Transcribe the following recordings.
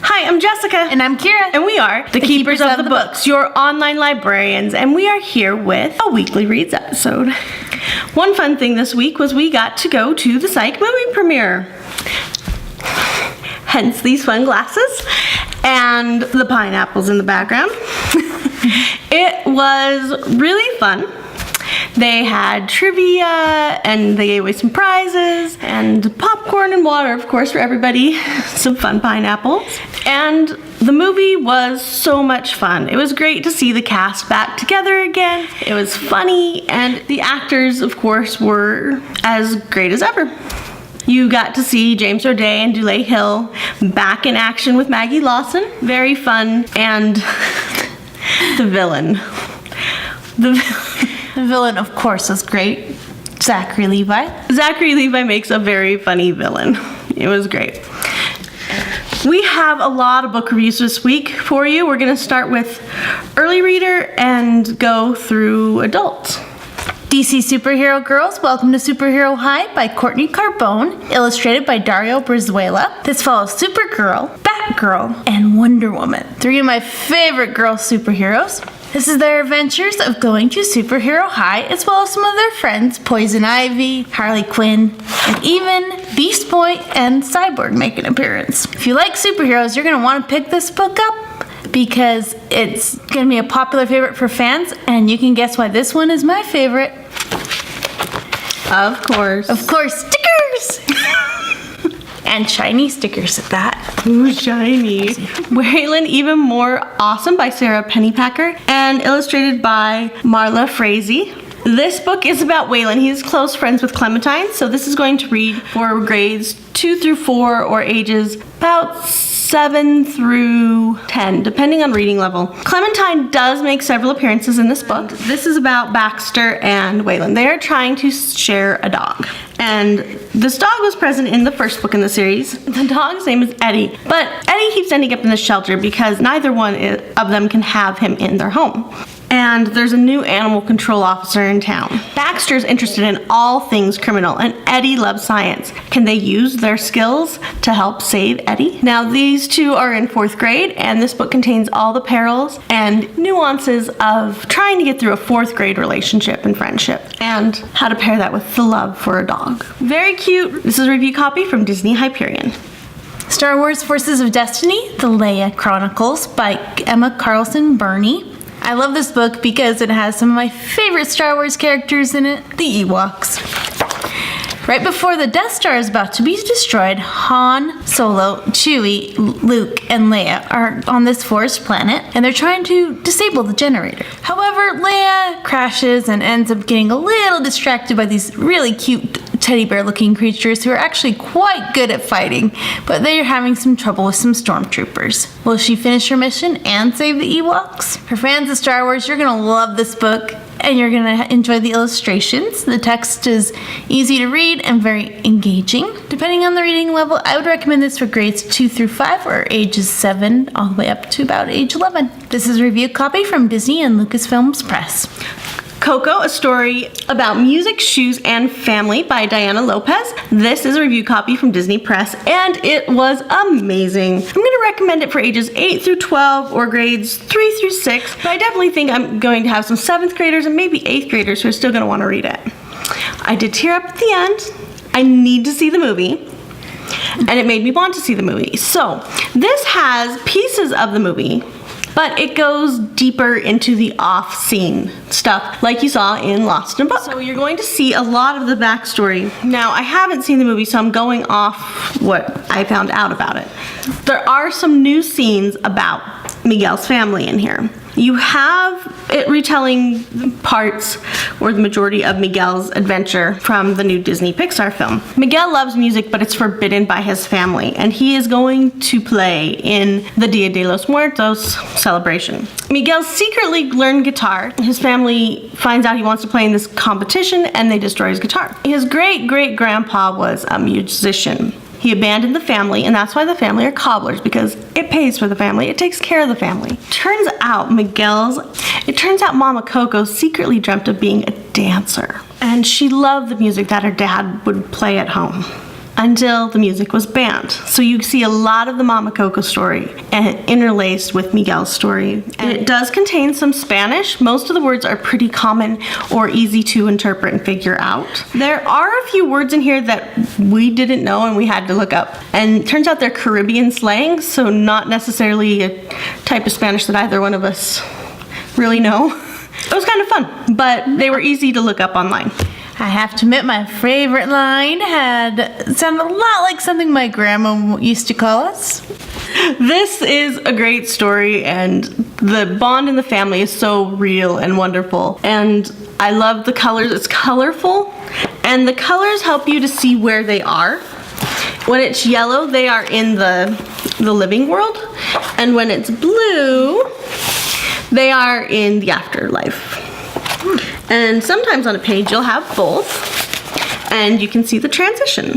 Hi, I'm Jessica. And I'm Kira. And we are the Keepers of the Books, your online librarians, and we are here with a weekly reads episode. One fun thing this week was we got to go to the Psych movie premiere. Hence these fun glasses and the pineapples in the background. It was really fun. They had trivia, and they gave away some prizes, and popcorn and water, of course, for everybody. Some fun pineapples. And the movie was so much fun. It was great to see the cast back together again. It was funny, and the actors, of course, were as great as ever. You got to see James O'Day and Dulé Hill back in action with Maggie Lawson. Very fun, and the villain. The villain, of course, was great. Zachary Levi. Zachary Levi makes a very funny villain. It was great. We have a lot of book reviews this week for you. We're going to start with Early Reader and go through adults. DC Superhero Girls, Welcome to Superhero High by Courtney Carbone, illustrated by Dario Brizuela. This follows Supergirl, Batgirl, and Wonder Woman, three of my favorite girl superheroes. This is their adventures of going to Superhero High, as well as some of their friends, Poison Ivy, Harley Quinn, and even Beast Boy and Cyborg make an appearance. If you like superheroes, you're going to want to pick this book up because it's going to be a popular favorite for fans, and you can guess why this one is my favorite. Of course. Of course, stickers! And shiny stickers at that. Ooh, shiny. Aylan Even More Awesome by Sarah Pennypacker and illustrated by Marla Frazee. This book is about Waylon. He's close friends with Clementine, so this is going to read for grades 2 through 4 or ages about 7 through 10, depending on reading level. Clementine does make several appearances in this book. This is about Baxter and Waylon. They are trying to share a dog. And this dog was present in the first book in the series. The dog's name is Eddie. But Eddie keeps ending up in the shelter because neither one of them can have him in their home. And there's a new animal control officer in town. Baxter's interested in all things criminal, and Eddie loves science. Can they use their skills to help save Eddie? Now, these two are in 4th grade, and this book contains all the perils and nuances of trying to get through a 4th grade relationship and friendship, and how to pair that with the love for a dog. Very cute. This is a review copy from Disney Hyperion. Star Wars Forces of Destiny, The Leia Chronicles by Emma Carlson Berne. I love this book because it has some of my favorite Star Wars characters in it, the Ewoks. Right before the Death Star is about to be destroyed, Han, Solo, Chewie, Luke, and Leia are on this forest planet, and they're trying to disable the generator. However, Leia crashes and ends up getting a little distracted by these really cute teddy bear looking creatures who are actually quite good at fighting, but they are having some trouble with some stormtroopers. Will she finish her mission and save the Ewoks? For fans of Star Wars, you're gonna love this book, and you're gonna enjoy the illustrations. The text is easy to read and very engaging. Depending on the reading level, I would recommend this for grades 2 through 5 or ages 7 all the way up to about age 11. This is a review copy from Disney and Lucasfilms Press. Coco, a story about music, shoes, and family by Diana Lopez. This is a review copy from Disney Press, and it was amazing. I'm going to recommend it for ages 8 through 12 or grades 3 through 6, but I definitely think I'm going to have some 7th graders and maybe 8th graders who are still going to want to read it. I did tear up at the end. I need to see the movie, and it made me want to see the movie. So this has pieces of the movie, but it goes deeper into the off-scene stuff like you saw in Lost in a Book. So you're going to see a lot of the backstory. Now, I haven't seen the movie, so I'm going off what I found out about it. There are some new scenes about Miguel's family in here. You have it retelling parts or the majority of Miguel's adventure from the new Disney Pixar film. Miguel loves music, but it's forbidden by his family, and he is going to play in the Dia de los Muertos celebration. Miguel secretly learned guitar. His family finds out he wants to play in this competition, and they destroy his guitar. His great-great-grandpa was a musician. He abandoned the family, and that's why the family are cobblers, because it pays for the family. It takes care of the family. Turns out Mama Coco secretly dreamt of being a dancer, and she loved the music that her dad would play at home. until the music was banned. So you see a lot of the Mama Coco story and interlaced with Miguel's story. And it does contain some Spanish. Most of the words are pretty common or easy to interpret and figure out. There are a few words in here that we didn't know and we had to look up. And it turns out they're Caribbean slang, so not necessarily a type of Spanish that either one of us really know. It was kind of fun, but they were easy to look up online. I have to admit, my favorite line sounded a lot like something my grandma used to call us. This is a great story, and the bond in the family is so real and wonderful. And I love the colors. It's colorful, and the colors help you to see where they are. When it's yellow, they are in the living world, and when it's blue, they are in the afterlife. And sometimes on a page you'll have both, and you can see the transition.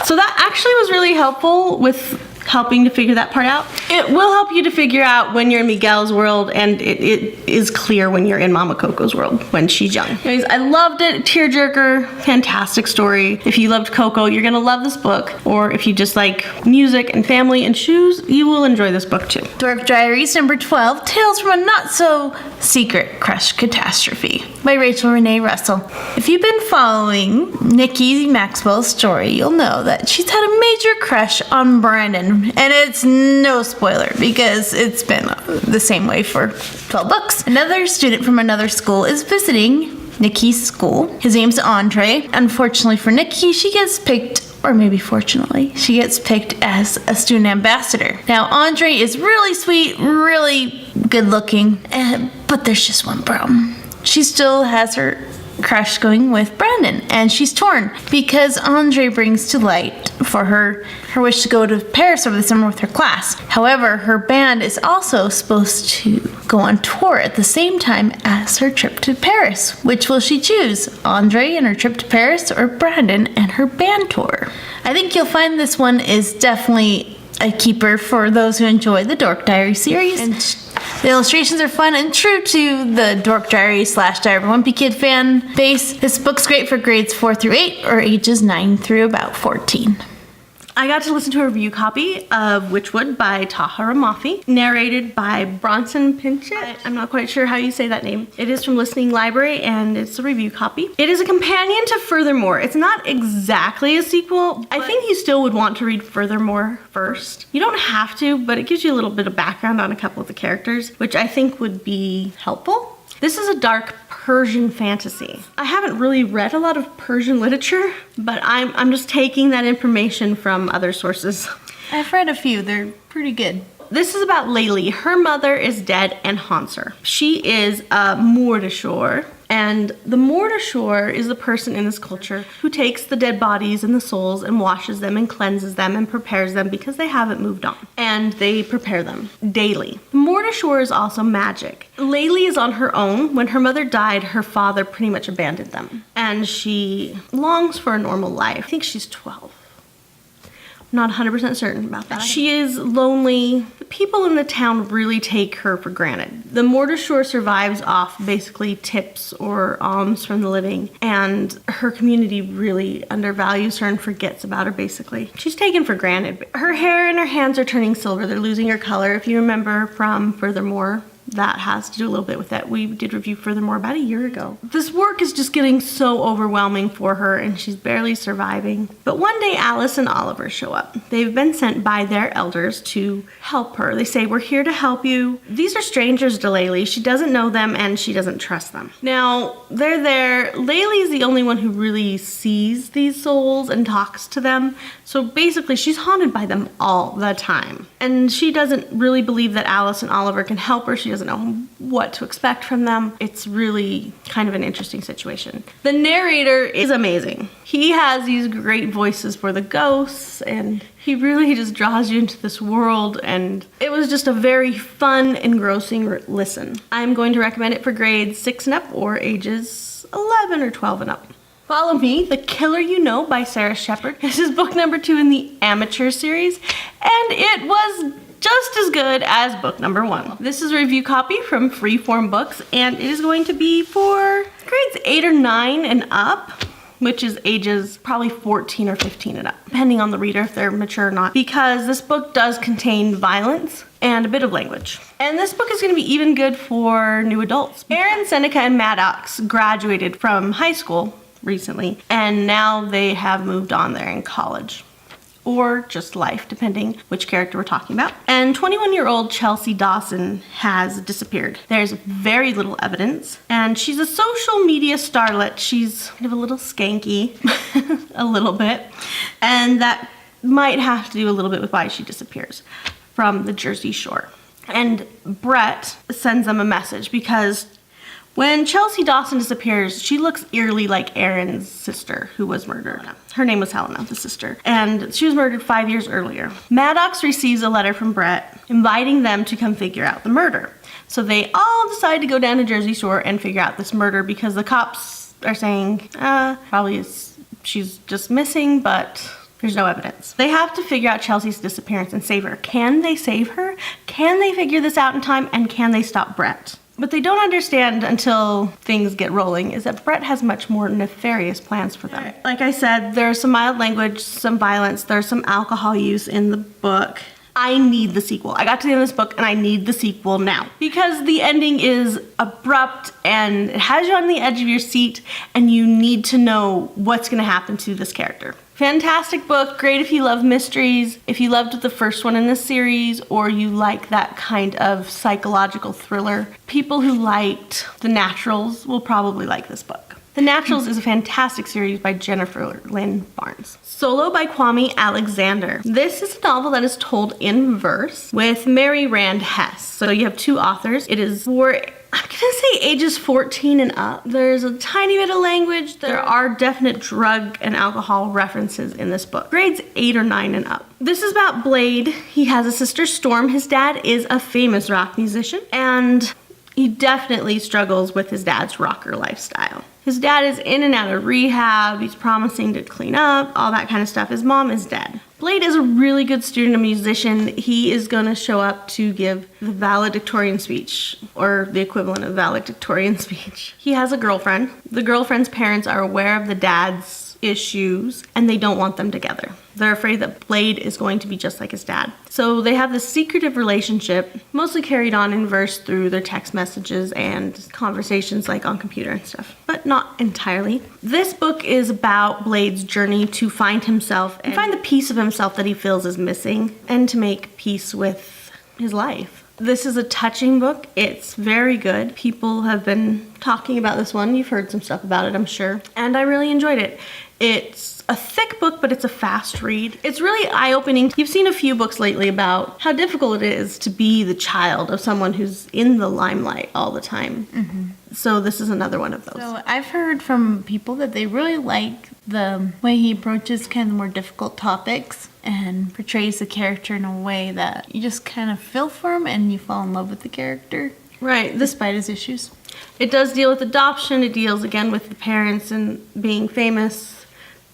So that actually was really helpful with helping to figure that part out. It will help you to figure out when you're in Miguel's world, and it is clear when you're in Mama Coco's world when she's young. Anyways, I loved it. Tearjerker, fantastic story. If you loved Coco, you're gonna love this book. Or if you just like music and family and shoes, you will enjoy this book too. Dork Diaries number 12, Tales from a Not So Secret Crush Catastrophe by Rachel Renee Russell. If you've been following Nikki Maxwell's story, you'll know that she's had a major crush on Brandon. And it's no spoiler because it's been the same way for 12 books. Another student from another school is visiting Nikki's school. His name's Andre. Unfortunately for Nikki, she gets picked, or maybe fortunately, she gets picked as a student ambassador. Now, Andre is really sweet, really good looking, but there's just one problem. She still has her crush going with Brandon, and she's torn because Andre brings to light for her wish to go to Paris over the summer with her class. However, her band is also supposed to go on tour at the same time as her trip to Paris. Which will she choose? Andre and her trip to Paris, or Brandon and her band tour? I think you'll find this one is definitely a keeper for those who enjoy the Dork Diary series. And the illustrations are fun and true to the Dork Diary / Diary of a Wimpy Kid fan base. This book's great for grades 4 through 8 or ages 9 through about 14. I got to listen to a review copy of Witchwood by Taha Ramafi, narrated by Bronson Pinchot. I'm not quite sure how you say that name. It is from Listening Library, and it's a review copy. It is a companion to Furthermore. It's not exactly a sequel. I think you still would want to read Furthermore first. You don't have to, but it gives you a little bit of background on a couple of the characters, which I think would be helpful. This is a dark Persian fantasy. I haven't really read a lot of Persian literature, but I'm just taking that information from other sources. I've read a few. They're pretty good. This is about Layli. Her mother is dead and haunts her. She is a Mordashor, and the Mordashor is the person in this culture who takes the dead bodies and the souls and washes them and cleanses them and prepares them because they haven't moved on. And they prepare them daily. Mordashor is also magic. Layli is on her own. When her mother died, her father pretty much abandoned them. And she longs for a normal life. I think she's 12. Not 100% certain about that. She is lonely. The people in the town really take her for granted. The Mordashor survives off basically tips or alms from the living, and her community really undervalues her and forgets about her basically. She's taken for granted. Her hair and her hands are turning silver. They're losing her color. If you remember from Furthermore, that has to do a little bit with that. We did review Furthermore about a year ago. This work is just getting so overwhelming for her, and she's barely surviving. But one day Alice and Oliver show up. They've been sent by their elders to help her. They say, "We're here to help you." These are strangers to Layli. She doesn't know them and she doesn't trust them. Now, they're there. Layli is the only one who really sees these souls and talks to them. So basically, she's haunted by them all the time. And she doesn't really believe that Alice and Oliver can help her. She doesn't know what to expect from them. It's really kind of an interesting situation. The narrator is amazing. He has these great voices for the ghosts, and he really just draws you into this world, and it was just a very fun, engrossing listen. I'm going to recommend it for grades 6 and up or ages 11 or 12 and up. Follow Me, The Killer You Know by Sara Shepherd. This is book number 2 in the Amateur series, and it was just as good as book number 1. This is a review copy from Freeform Books, and it is going to be for grades 8 or 9 and up. which is ages probably 14 or 15 and up, depending on the reader if they're mature or not, because this book does contain violence and a bit of language. And this book is going to be even good for new adults. Aaron, Seneca, and Maddox graduated from high school recently, and now they have moved on. They're in college. Or just life, depending which character we're talking about. And 21-year-old Chelsea Dawson has disappeared. There's very little evidence, and she's a social media starlet. She's kind of a little skanky, a little bit, and that might have to do a little bit with why she disappears from the Jersey Shore. And Brett sends them a message because when Chelsea Dawson disappears, she looks eerily like Aaron's sister, who was murdered. Her name was Helena, the sister, and she was murdered 5 years earlier. Maddox receives a letter from Brett inviting them to come figure out the murder. So they all decide to go down to Jersey Shore and figure out this murder because the cops are saying, she's just missing, but there's no evidence. They have to figure out Chelsea's disappearance and save her. Can they save her? Can they figure this out in time? And can they stop Brett? What they don't understand until things get rolling is that Brett has much more nefarious plans for them. Like I said, there's some mild language, some violence, there's some alcohol use in the book. I need the sequel. I got to the end of this book and I need the sequel now. Because the ending is abrupt and it has you on the edge of your seat and you need to know what's going to happen to this character. Fantastic book, great if you love mysteries, if you loved the first one in this series, or you like that kind of psychological thriller. People who liked The Naturals will probably like this book. The Naturals is a fantastic series by Jennifer Lynn Barnes. Solo by Kwame Alexander. This is a novel that is told in verse with Mary Rand Hess. So you have two authors. It is for, I'm gonna say ages 14 and up. There's a tiny bit of language. There are definite drug and alcohol references in this book. Grades 8 or 9 and up. This is about Blade. He has a sister, Storm. His dad is a famous rock musician, and he definitely struggles with his dad's rocker lifestyle. His dad is in and out of rehab. He's promising to clean up, all that kind of stuff. His mom is dead. Blade is a really good student, a musician. He is going to show up to give the valedictorian speech, or the equivalent of valedictorian speech. He has a girlfriend. The girlfriend's parents are aware of the dad's issues, and they don't want them together. They're afraid that Blade is going to be just like his dad. So they have this secretive relationship, mostly carried on in verse through their text messages and conversations like on computer and stuff, but not entirely. This book is about Blade's journey to find himself and find the piece of himself that he feels is missing, and to make peace with his life. This is a touching book. It's very good. People have been talking about this one. You've heard some stuff about it, I'm sure. And I really enjoyed it. It's a thick book, but it's a fast read. It's really eye-opening. You've seen a few books lately about how difficult it is to be the child of someone who's in the limelight all the time. Mm-hmm. So this is another one of those. So I've heard from people that they really like the way he approaches kind of more difficult topics and portrays the character in a way that you just kind of feel for him and you fall in love with the character. Right. Despite his issues. It does deal with adoption. It deals again with the parents and being famous,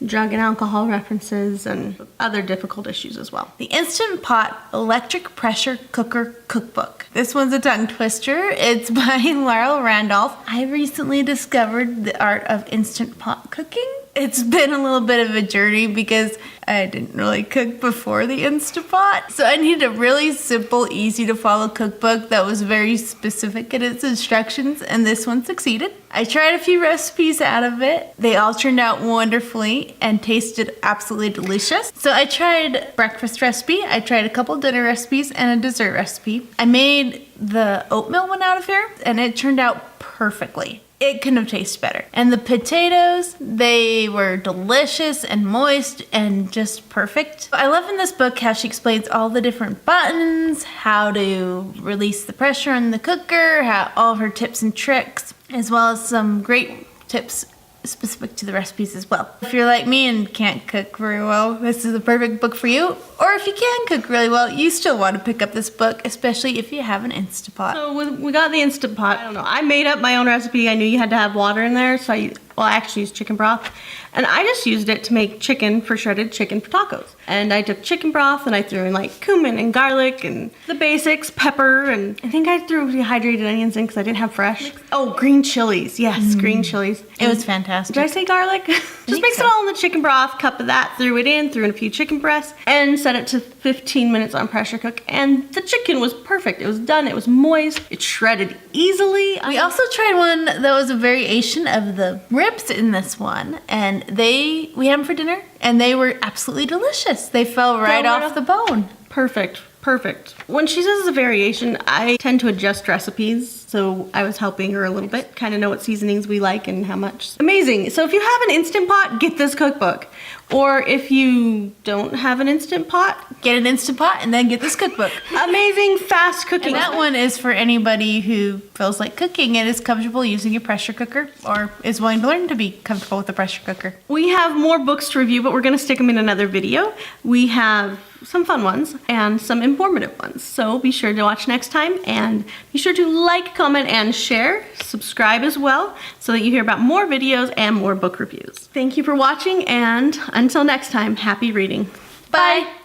drug and alcohol references, and other difficult issues as well. The Instant Pot Electric Pressure Cooker Cookbook. This one's a tongue twister. It's by Laurel Randolph. I recently discovered the art of Instant Pot cooking. It's been a little bit of a journey because I didn't really cook before the Instant Pot. So I needed a really simple, easy to follow cookbook that was very specific in its instructions, and this one succeeded. I tried a few recipes out of it. They all turned out wonderfully and tasted absolutely delicious. So I tried a breakfast recipe, I tried a couple dinner recipes, and a dessert recipe. I made the oatmeal one out of here, and it turned out perfectly. It couldn't have tasted better. And the potatoes, they were delicious and moist and just perfect. I love in this book how she explains all the different buttons, how to release the pressure in the cooker, how all of her tips and tricks, as well as some great tips specific to the recipes as well. If you're like me and can't cook very well, this is the perfect book for you. Or if you can cook really well, you still want to pick up this book, especially if you have an Instant Pot. So we got the Instant Pot. I don't know. I made up my own recipe. I knew you had to have water in there, so Well, I actually used chicken broth. And I just used it to make chicken for shredded chicken for tacos. And I took chicken broth and I threw in like cumin and garlic and the basics, pepper, and I think I threw dehydrated onions in because I didn't have fresh. Oh, green chilies. Yes, green chilies. It was fantastic. Did I say garlic? Just mix it all in the chicken broth, cup of that, threw it in, threw in a few chicken breasts, and set it to 15 minutes on pressure cook. And the chicken was perfect. It was done. It was moist. It shredded easily. We also tried one that was a variation of the ribs in this one, and we had them for dinner, and they were absolutely delicious. They fell right off the bone. Perfect. When she says it's a variation, I tend to adjust recipes, so I was helping her a little bit, kind of know what seasonings we like and how much. Amazing. So if you have an Instant Pot, get this cookbook. Or if you don't have an Instant Pot, get an Instant Pot and then get this cookbook. Amazing, fast cooking. And that one is for anybody who feels like cooking and is comfortable using a pressure cooker or is willing to learn to be comfortable with a pressure cooker. We have more books to review, but we're going to stick them in another video. We have some fun ones and some informative ones. So be sure to watch next time and be sure to like, comment, and share. Subscribe as well so that you hear about more videos and more book reviews. Thank you for watching, and until next time, happy reading. Bye.